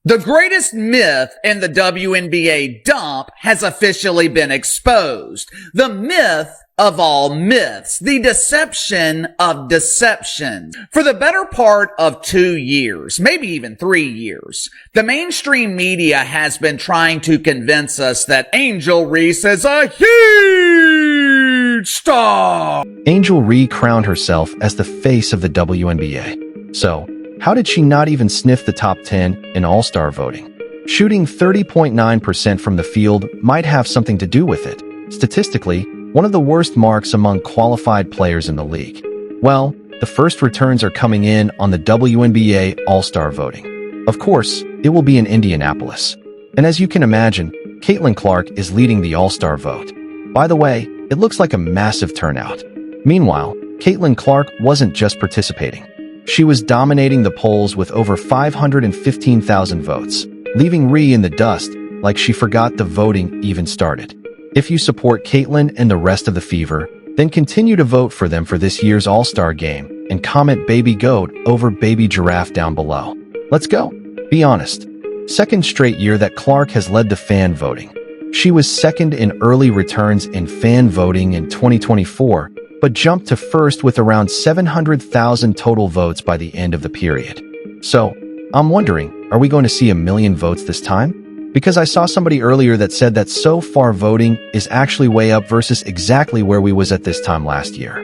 The greatest myth in the WNBA dump has officially been exposed. The myth of all myths. The deception of deception. For the better part of 2 years, maybe even 3 years, the mainstream media has been trying to convince us that Angel Reese is a huge star. Angel Reese crowned herself as the face of the WNBA. So, how did she not even sniff the top 10 in All-Star voting? Shooting 30.9% from the field might have something to do with it. Statistically, one of the worst marks among qualified players in the league. Well, the first returns are coming in on the WNBA All-Star voting. Of course, it will be in Indianapolis. And as you can imagine, Caitlin Clark is leading the All-Star vote. By the way, it looks like a massive turnout. Meanwhile, Caitlin Clark wasn't just participating. She was dominating the polls with over 515,000 votes, leaving Reese in the dust like she forgot the voting even started. If you support Caitlin and the rest of the Fever, then continue to vote for them for this year's All-Star game and comment Baby Goat over Baby Giraffe down below. Let's go. Be honest. Second straight year that Clark has led the fan voting. She was second in early returns in fan voting in 2024, but jumped to first with around 700,000 total votes by the end of the period. So, I'm wondering, are we going to see 1 million votes this time? Because I saw somebody earlier that said that so far voting is actually way up versus exactly where we was at this time last year.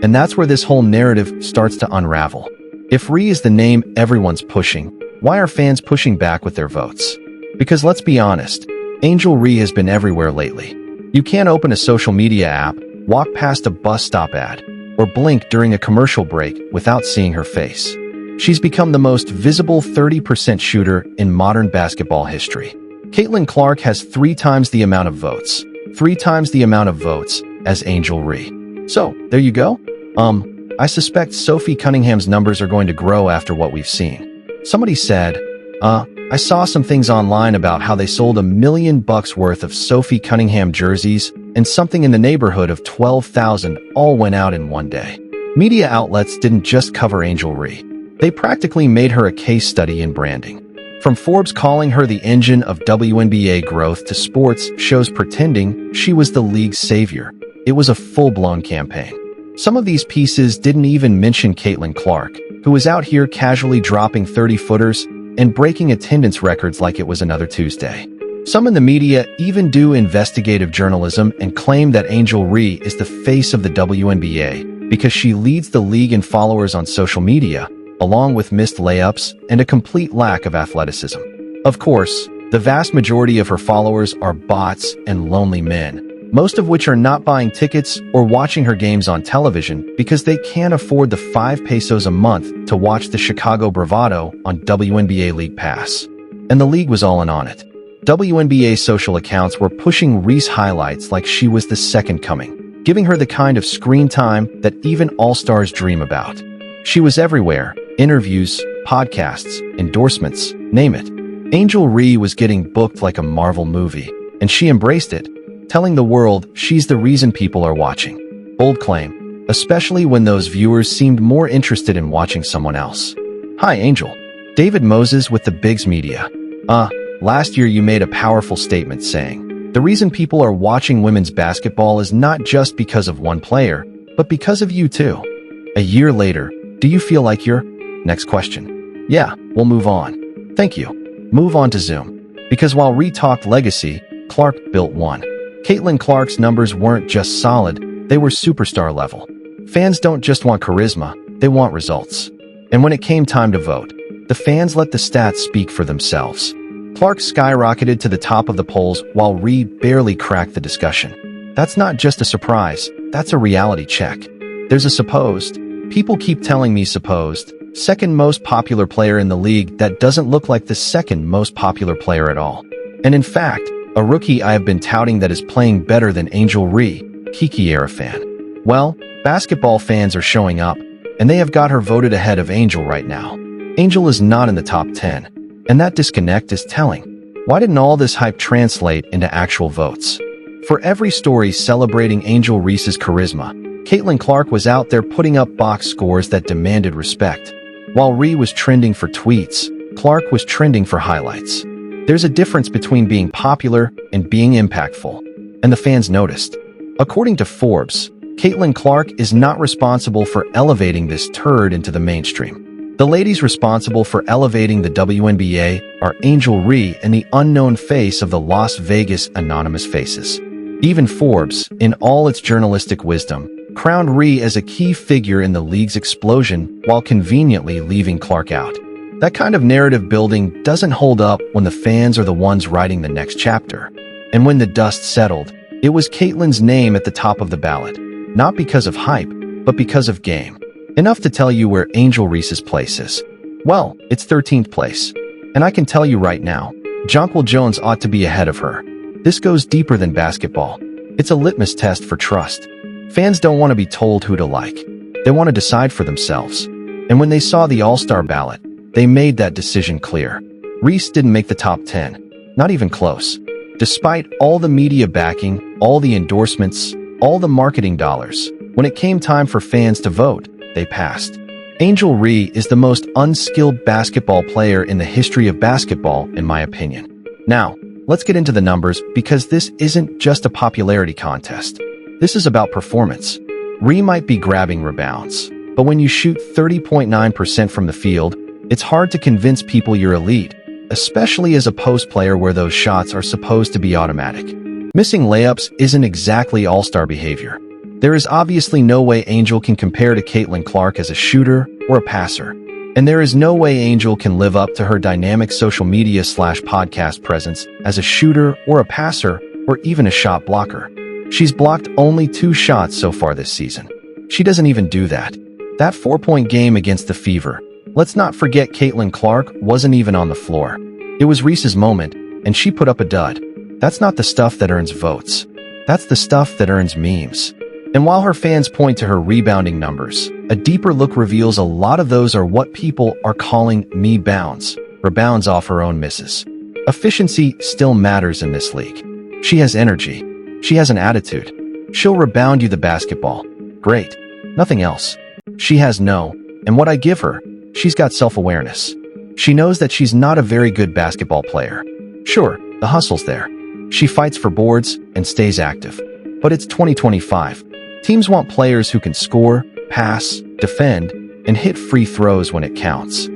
And that's where this whole narrative starts to unravel. If Reese is the name everyone's pushing, why are fans pushing back with their votes? Because let's be honest, Angel Reese has been everywhere lately. You can't open a social media app, walk past a bus stop ad, or blink during a commercial break without seeing her face. She's become the most visible 30% shooter in modern basketball history. Caitlin Clark has 3 times the amount of votes. 3 times the amount of votes as Angel Reese. So, there you go. I suspect Sophie Cunningham's numbers are going to grow after what we've seen. Somebody said, I saw some things online about how they sold $1 million worth of Sophie Cunningham jerseys, and something in the neighborhood of 12,000 all went out in one day. Media outlets didn't just cover Angel Reese. They practically made her a case study in branding. From Forbes calling her the engine of WNBA growth to sports shows pretending she was the league's savior. It was a full-blown campaign. Some of these pieces didn't even mention Caitlin Clark, who was out here casually dropping 30-footers and breaking attendance records like it was another Tuesday. Some in the media even do investigative journalism and claim that Angel Reese is the face of the WNBA because she leads the league in followers on social media, along with missed layups and a complete lack of athleticism. Of course, the vast majority of her followers are bots and lonely men, most of which are not buying tickets or watching her games on television because they can't afford the 5 pesos a month to watch the Chicago Bravado on WNBA League Pass. And the league was all in on it. WNBA social accounts were pushing Reese highlights like she was the second coming, giving her the kind of screen time that even all-stars dream about. She was everywhere. Interviews, podcasts, endorsements, name it. Angel Reese was getting booked like a Marvel movie, and she embraced it, telling the world she's the reason people are watching. Bold claim, especially when those viewers seemed more interested in watching someone else. Hi, Angel. David Moses with the Bigs Media. Last year you made a powerful statement saying, the reason people are watching women's basketball is not just because of one player, but because of you too. A year later, do you feel like you're... Next question. Yeah, we'll move on. Thank you. Move on to Zoom. Because while Reese talked legacy, Clark built one. Caitlin Clark's numbers weren't just solid, they were superstar level. Fans don't just want charisma, they want results. And when it came time to vote, the fans let the stats speak for themselves. Clark skyrocketed to the top of the polls while Reese barely cracked the discussion. That's not just a surprise, that's a reality check. There's a supposed, people keep telling me supposed, second most popular player in the league that doesn't look like the second most popular player at all. And in fact, a rookie I have been touting that is playing better than Angel Reese, Kiki era fan. Well, basketball fans are showing up, and they have got her voted ahead of Angel right now. Angel is not in the top 10. And that disconnect is telling. Why didn't all this hype translate into actual votes? For every story celebrating Angel Reese's charisma, Caitlin Clark was out there putting up box scores that demanded respect. While Reese was trending for tweets, Clark was trending for highlights. There's a difference between being popular and being impactful, and the fans noticed. According to Forbes, Caitlin Clark is not responsible for elevating this turd into the mainstream. The ladies responsible for elevating the WNBA are Angel Reese and the unknown face of the Las Vegas Anonymous Faces. Even Forbes, in all its journalistic wisdom, crowned Reese as a key figure in the league's explosion while conveniently leaving Clark out. That kind of narrative building doesn't hold up when the fans are the ones writing the next chapter. And when the dust settled, it was Caitlin's name at the top of the ballot, not because of hype, but because of game. Enough to tell you where Angel Reese's place is. Well, it's 13th place. And I can tell you right now, Jonquil Jones ought to be ahead of her. This goes deeper than basketball. It's a litmus test for trust. Fans don't want to be told who to like. They want to decide for themselves. And when they saw the All-Star ballot, they made that decision clear. Reese didn't make the top 10. Not even close. Despite all the media backing, all the endorsements, all the marketing dollars, when it came time for fans to vote, they passed. Angel Reese is the most unskilled basketball player in the history of basketball, in my opinion. Now, let's get into the numbers because this isn't just a popularity contest. This is about performance. Reese might be grabbing rebounds, but when you shoot 30.9% from the field, it's hard to convince people you're elite, especially as a post player where those shots are supposed to be automatic. Missing layups isn't exactly all-star behavior. There is obviously no way Angel can compare to Caitlin Clark as a shooter or a passer. And there is no way Angel can live up to her dynamic social media/podcast presence as a shooter or a passer or even a shot blocker. She's blocked only 2 shots so far this season. She doesn't even do that. That 4-point game against the Fever. Let's not forget Caitlin Clark wasn't even on the floor. It was Reese's moment, and she put up a dud. That's not the stuff that earns votes. That's the stuff that earns memes. And while her fans point to her rebounding numbers, a deeper look reveals a lot of those are what people are calling me bounds, rebounds off her own misses. Efficiency still matters in this league. She has energy. She has an attitude. She'll rebound you the basketball. Great. Nothing else. She has no, and what I give her, she's got self-awareness. She knows that she's not a very good basketball player. Sure, the hustle's there. She fights for boards and stays active. But it's 2025. Teams want players who can score, pass, defend, and hit free throws when it counts.